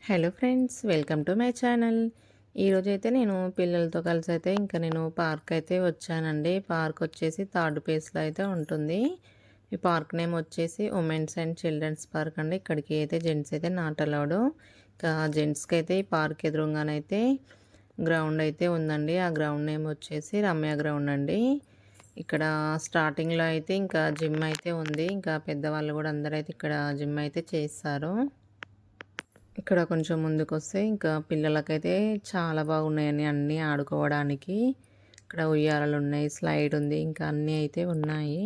Hello friends, welcome to my channel. ఈరోజైతే నేను పిల్లలతో కలిసి అయితే నేను పార్క్ అయితే వచ్చానండి. పార్క్ వచ్చేసి థర్డ్ ప్లేస్లో అయితే ఉంటుంది. ఈ పార్క్ నేమ్ వచ్చేసి ఉమెన్స్ అండ్ చిల్డ్రన్స్ పార్క్ అండి. ఇక్కడికి అయితే జెంట్స్ అయితే నాట్ అలౌడ్. ఇంకా జెంట్స్కి అయితే ఈ పార్క్ ఎదురుగానైతే గ్రౌండ్ అయితే ఉందండి. ఆ గ్రౌండ్ నేమ్ వచ్చేసి రమ్య గ్రౌండ్ అండి. ఇక్కడ స్టార్టింగ్లో అయితే ఇంకా జిమ్ అయితే ఉంది. ఇంకా పెద్దవాళ్ళు కూడా అందరూ అయితే ఇక్కడ జిమ్ అయితే చేస్తారు. ఇక్కడ కొంచెం ముందుకొస్తే ఇంకా పిల్లలకైతే చాలా బాగున్నాయండి అన్నీ ఆడుకోవడానికి. ఇక్కడ ఉయ్యాలలున్నాయి, స్లైడ్ ఉంది, ఇంకా అన్నీ అయితే ఉన్నాయి.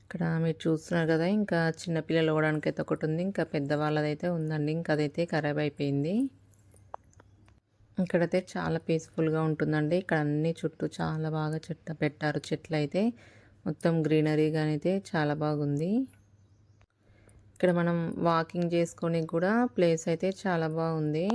ఇక్కడ మీరు చూస్తున్నారు కదా, ఇంకా చిన్న పిల్లలు పోవడానికైతే ఒకటుంది. ఇంకా పెద్దవాళ్ళదైతే ఉందండి. ఇంకా అదైతే ఖరాబ్ అయిపోయింది. ఇక్కడైతే చాలా పీస్‌ఫుల్‌గా ఉంటుందండి. ఇక్కడ అన్నీ చుట్టూ చాలా బాగా పెట్టారు చెట్లయితే. మొత్తం గ్రీనరీగానైతే చాలా బాగుంది. ఇక్కడ మనం వాకింగ్ చేసుకోనికి కూడా ప్లేస్ అయితే చాలా బాగుంది.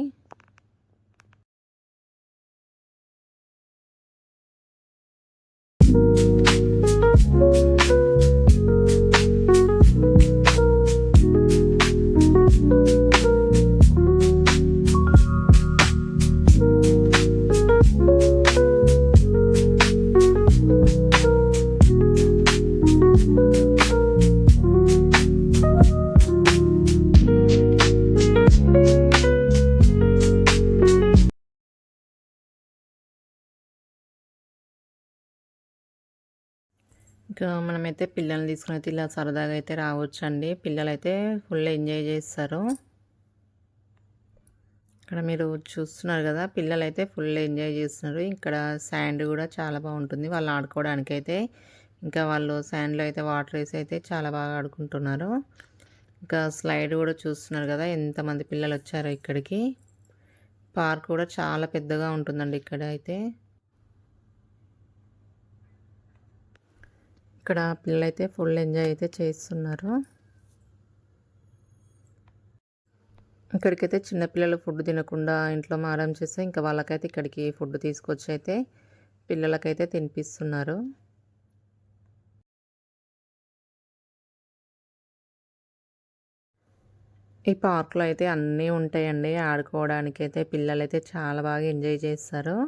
ఇంకా మనమైతే పిల్లల్ని తీసుకొని అయితే ఇలా సరదాగా అయితే రావచ్చండి. పిల్లలైతే ఫుల్ ఎంజాయ్ చేస్తారు. ఇక్కడ మీరు చూస్తున్నారు కదా, పిల్లలైతే ఫుల్ ఎంజాయ్ చేస్తున్నారు. ఇక్కడ శాండ్ కూడా చాలా బాగుంటుంది వాళ్ళు ఆడుకోవడానికైతే. ఇంకా వాళ్ళు శాండ్లో అయితే వాటర్ వేసి అయితే చాలా బాగా ఆడుకుంటున్నారు. ఇంకా స్లైడ్ కూడా చూస్తున్నారు కదా, ఎంతమంది పిల్లలు వచ్చారో ఇక్కడికి. పార్క్ కూడా చాలా పెద్దగా ఉంటుందండి ఇక్కడ అయితే. ఇక్కడ పిల్లలైతే ఫుల్ ఎంజాయ్ అయితే చేస్తున్నారు. ఇక్కడికైతే చిన్నపిల్లలు ఫుడ్ తినకుండా ఇంట్లో మారం చేస్తే ఇంకా వాళ్ళకైతే ఇక్కడికి ఫుడ్ తీసుకొచ్చి అయితే పిల్లలకైతే తినిపిస్తున్నారు. ఈ పార్క్లో అయితే అన్నీ ఉంటాయండి ఆడుకోవడానికైతే. పిల్లలైతే చాలా బాగా ఎంజాయ్ చేస్తారు.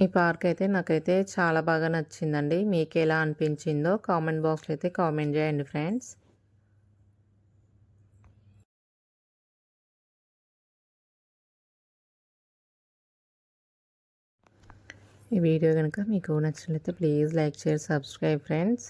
ఈ పార్క్ అయితే నాకైతే చాలా బాగా నచ్చిందండి. మీకు ఎలా అనిపించిందో కామెంట్ బాక్స్లో అయితే కామెంట్ చేయండి ఫ్రెండ్స్. ఈ వీడియో కనుక మీకు నచ్చినట్లయితే please like, share, subscribe friends.